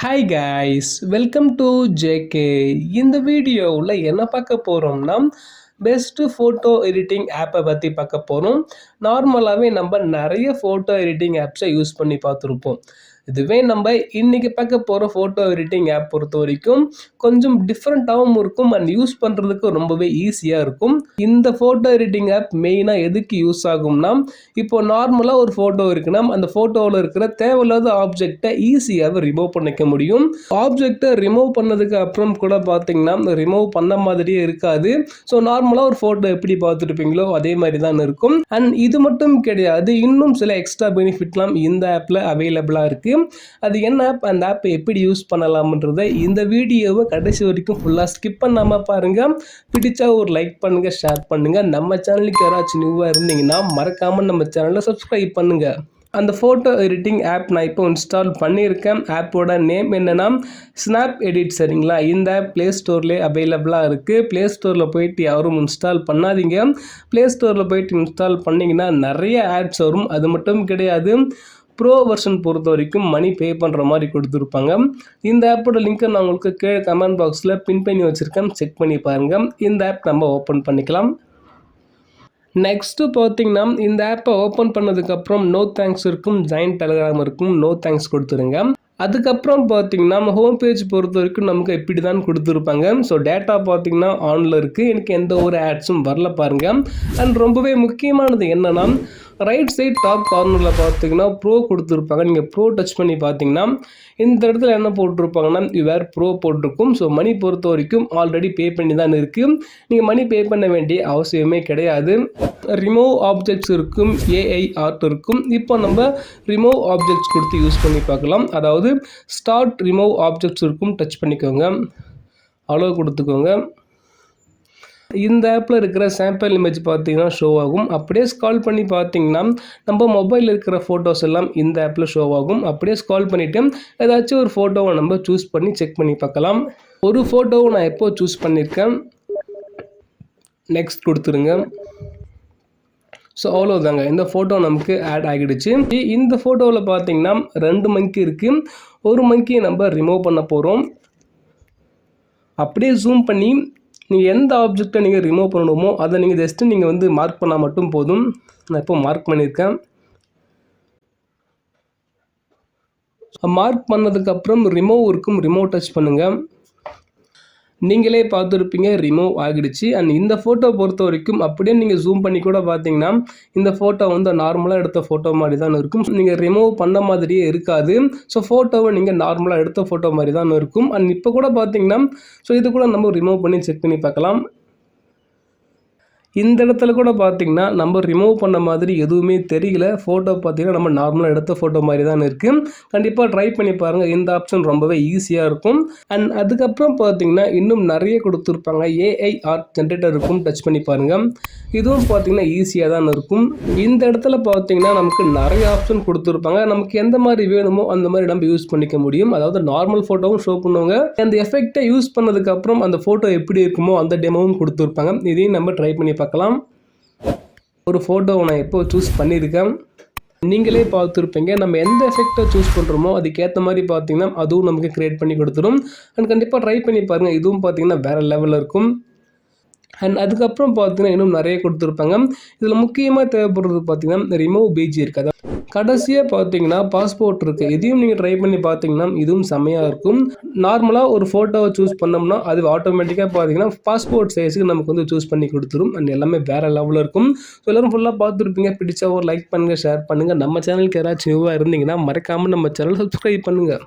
Hi guys, welcome to JK. இந்த வீடியோவில் என்ன பார்க்க போகிறோம்னா பெஸ்ட்டு ஃபோட்டோ எடிட்டிங் ஆப்பை பற்றி பார்க்க போகிறோம். நார்மலாகவே நம்ம நிறைய ஃபோட்டோ எடிட்டிங் ஆப்ஸை யூஸ் பண்ணி பார்த்துருப்போம். இதுவே நம்ம இன்றைக்கி பார்க்க போகிற ஃபோட்டோ எடிட்டிங் ஆப் பொறுத்த வரைக்கும் கொஞ்சம் டிஃப்ரெண்ட்டாகவும் இருக்கும் அண்ட் யூஸ் பண்ணுறதுக்கு ரொம்பவே ஈஸியாக இருக்கும். இந்த ஃபோட்டோ எடிட்டிங் ஆப் மெயினாக எதுக்கு யூஸ் ஆகும்னா, இப்போ நார்மலாக ஒரு ஃபோட்டோ இருக்குன்னா அந்த ஃபோட்டோவில் இருக்கிற தேவையில்லாத ஆப்ஜெக்டை ஈஸியாக ரிமூவ் பண்ணிக்க முடியும். ஆப்ஜெக்டை ரிமூவ் பண்ணதுக்கு அப்புறம் கூட பார்த்தீங்கன்னா ரிமூவ் பண்ண மாதிரியே இருக்காது. ஸோ நார்மலாக ஒரு ஃபோட்டோ எப்படி பார்த்துருப்பீங்களோ அதே மாதிரி தான் இருக்கும். அண்ட் இது மட்டும் கிடையாது, இன்னும் சில எக்ஸ்ட்ரா பெனிஃபிட்லாம் இந்த ஆப்பில் அவைலபிளாக இருக்குது. அது என்ன ஆப், அந்த ஆப் எப்படி யூஸ் பண்ணலாம்ன்றதை இந்த வீடியோவை கடைசி வரைக்கும் ஃபுல்லாக ஸ்கிப் பண்ணாமல் பாருங்கள். பிடிச்சா ஒரு லைக் பண்ணுங்கள், ஷேர் பண்ணுங்கள். நம்ம சேனலுக்கு யாராச்சும் நியூவாக இருந்தீங்கன்னா மறக்காமல் நம்ம சேனலை சப்ஸ்கிரைப் பண்ணுங்கள். அந்த ஃபோட்டோ எடிட்டிங் ஆப் நான் இப்போ இன்ஸ்டால் பண்ணியிருக்கேன். ஆப்போட நேம் என்னென்னா ஸ்னாப் எடிட். சரிங்களா, இந்த ஆப் ப்ளே ஸ்டோர்லேயே அவைலபிளாக இருக்குது. ப்ளே ஸ்டோரில் போயிட்டு யாரும் இன்ஸ்டால் பண்ணாதீங்க. ப்ளே ஸ்டோரில் போயிட்டு இன்ஸ்டால் பண்ணிங்கன்னா நிறைய ஆப்ஸ் வரும். அது மட்டும் கிடையாது, ப்ரோ வெர்ஷன் பொறுத்த வரைக்கும் மணி பே பண்ணுற மாதிரி கொடுத்துருப்பாங்க. இந்த ஆப்போட லிங்க்கை நான் உங்களுக்கு கீழே கமெண்ட் பாக்ஸில் பின் பண்ணி வச்சுருக்கேன், செக் பண்ணி பாருங்கள். இந்த ஆப் நம்ம ஓப்பன் பண்ணிக்கலாம். நெக்ஸ்ட்டு பார்த்தீங்கன்னா இந்த ஆப்பை ஓப்பன் பண்ணதுக்கப்புறம் நோ தேங்க்ஸ் இருக்கும், ஜாயின் டெலகிராம் இருக்கும். நோ தேங்க்ஸ் கொடுத்துருங்க. அதுக்கப்புறம் பார்த்தீங்கன்னா ஹோம் பேஜ் பொறுத்த வரைக்கும் நமக்கு இப்படி தான் கொடுத்துருப்பாங்க. ஸோ டேட்டா பார்த்தீங்கன்னா ஆனில் இருக்குது. எனக்கு எந்த ஒரு ஆட்ஸும் வரல பாருங்கள். அண்ட் ரொம்பவே முக்கியமானது என்னென்னா, ரைட் சைட் டாப் கார்னரில் பார்த்தீங்கன்னா ப்ரோ கொடுத்துருப்பாங்க. நீங்கள் ப்ரோ டச் பண்ணி பார்த்தீங்கன்னா இந்த இடத்துல என்ன போட்டிருப்பாங்கன்னா வேறு ப்ரோ போட்டிருக்கும். ஸோ மணி பொறுத்த வரைக்கும் ஆல்ரெடி பே பண்ணி தான் இருக்குது. நீங்கள் மணி பே பண்ண வேண்டிய அவசியமே கிடையாது. ரிமூவ் ஆப்ஜெக்ட்ஸ் இருக்கும், ஏஐ ஆர்ட் இருக்கும். இப்போ நம்ம ரிமூவ் ஆப்ஜெக்ட்ஸ் கொடுத்து யூஸ் பண்ணி பார்க்கலாம். அதாவது ஸ்டார்ட் ரிமூவ் ஆப்ஜெக்ட்ஸ் இருக்கும், டச் பண்ணிக்கோங்க, அலோவ் கொடுத்துக்கோங்க. இந்த ஆப்பில் இருக்கிற சாம்பிள் இமேஜ் பார்த்தீங்கன்னா ஷோ ஆகும். அப்படியே ஸ்கால் பண்ணி பார்த்தீங்கன்னா நம்ம மொபைலில் இருக்கிற ஃபோட்டோஸ் எல்லாம் இந்த ஆப்பில் ஷோ ஆகும். அப்படியே ஸ்கால் பண்ணிவிட்டு ஏதாச்சும் ஒரு ஃபோட்டோவை நம்ம சூஸ் பண்ணி செக் பண்ணி பார்க்கலாம். ஒரு ஃபோட்டோவை நான் எப்போ சூஸ் பண்ணியிருக்கேன், நெக்ஸ்ட் கொடுத்துருங்க. ஸோ அவ்வளோதாங்க, இந்த ஃபோட்டோ நமக்கு ஆட் ஆகிடுச்சு. இந்த ஃபோட்டோவில் பார்த்தீங்கன்னா 2 மங்கி இருக்குது. ஒரு மங்கியை நம்ம ரிமூவ் பண்ண போகிறோம். அப்படியே ஜூம் பண்ணி நீங்கள் எந்த ஆப்ஜெக்டை நீங்கள் ரிமூவ் பண்ணணுமோ அதை நீங்கள் ஜஸ்ட்டு நீங்கள் மார்க் பண்ணால் மட்டும் போதும். நான் இப்போ மார்க் பண்ணியிருக்கேன். மார்க் பண்ணதுக்கப்புறம் ரிமூவ் இருக்கும், ரிமூவ் டச் பண்ணுங்கள். நீங்களே பார்த்துருப்பீங்க, ரிமூவ் ஆகிடுச்சு. அண்ட் இந்த ஃபோட்டோ பொறுத்த வரைக்கும் அப்படியே நீங்கள் ஜூம் பண்ணி கூட பார்த்தீங்கன்னா இந்த ஃபோட்டோ நார்மலாக எடுத்த ஃபோட்டோ மாதிரி தான் இருக்கும். நீங்கள் ரிமூவ் பண்ண மாதிரியே இருக்காது. ஸோ ஃபோட்டோவை நீங்கள் நார்மலாக எடுத்த ஃபோட்டோ மாதிரி தான் இருக்கும். அண்ட் இப்போ கூட பார்த்தீங்கன்னா இது கூட நம்ம ரிமூவ் பண்ணி செக் பண்ணி பார்க்கலாம். இந்த இடத்துல கூட பார்த்தீங்கன்னா நம்ம ரிமூவ் பண்ண மாதிரி எதுவுமே தெரியல. ஃபோட்டோ பார்த்தீங்கன்னா நம்ம நார்மலாக எடுத்த ஃபோட்டோ மாதிரி தான் இருக்குது. கண்டிப்பாக ட்ரை பண்ணி பாருங்கள். இந்த ஆப்ஷன் ரொம்பவே ஈஸியாக இருக்கும். அண்ட் அதுக்கப்புறம் பார்த்தீங்கன்னா இன்னும் நிறைய கொடுத்துருப்பாங்க. ஏஐ ஆர்ட் ஜென்ரேட்டர் இருக்கும், டச் பண்ணி பாருங்கள். இதுவும் பார்த்தீங்கன்னா ஈஸியாக தான் இருக்கும். இந்த இடத்துல பார்த்தீங்கன்னா நமக்கு நிறைய ஆப்ஷன் கொடுத்துருப்பாங்க. நமக்கு எந்த மாதிரி வேணுமோ அந்த மாதிரி நம்ம யூஸ் பண்ணிக்க முடியும். அதாவது நார்மல் ஃபோட்டோவும் ஷோ பண்ணுவாங்க. அந்த எஃபெக்டை யூஸ் பண்ணதுக்கப்புறம் அந்த ஃபோட்டோ எப்படி இருக்குமோ அந்த டெமோவும் கொடுத்துருப்பாங்க. இதையும் நம்ம ட்ரை பண்ணி பார்க்கலாம். ஒரு ஃபோட்டோவை நான் எப்போ சூஸ் பண்ணியிருக்கேன், நீங்களே பார்த்துருப்பீங்க. நம்ம எந்த எஃபெக்டை சூஸ் பண்ணுறோமோ அதுக்கேற்ற மாதிரி பார்த்தீங்கன்னா அதுவும் நமக்கு க்ரியேட் பண்ணி கொடுத்துரும். அண்ட் கண்டிப்பாக ட்ரை பண்ணி பாருங்கள். இதுவும் பார்த்தீங்கன்னா வேறு லெவலில் இருக்கும். அண்ட் அதுக்கப்புறம் பார்த்தீங்கன்னா இன்னும் நிறைய கொடுத்துருப்பாங்க. இதில் முக்கியமாக தேவைப்படுறது பார்த்தீங்கன்னா ரிமூவ் பிஜி இருக்குது. கடைசியாக பார்த்தீங்கன்னா பாஸ்போர்ட் இருக்குது. இதையும் நீங்கள் ட்ரை பண்ணி பார்த்தீங்கன்னா இதுவும் செம்மையாக இருக்கும். நார்மலாக ஒரு ஃபோட்டோவை சூஸ் பண்ணோம்னா அது ஆட்டோமேட்டிக்காக பார்த்தீங்கன்னா பாஸ்போர்ட் சைஸுக்கு நமக்கு சூஸ் பண்ணி கொடுத்துரும். அண்ட் எல்லாமே வேறு லெவலில் இருக்கும். ஸோ எல்லோரும் ஃபுல்லாக பார்த்துருப்பீங்க. பிடிச்சா ஒரு லைக் பண்ணுங்கள், ஷேர் பண்ணுங்கள். நம்ம சேனலுக்கு யாராச்சும் நியூவாக இருந்தீங்கன்னா மறக்காமல் நம்ம சேனல் சப்ஸ்கிரைப் பண்ணுங்கள்.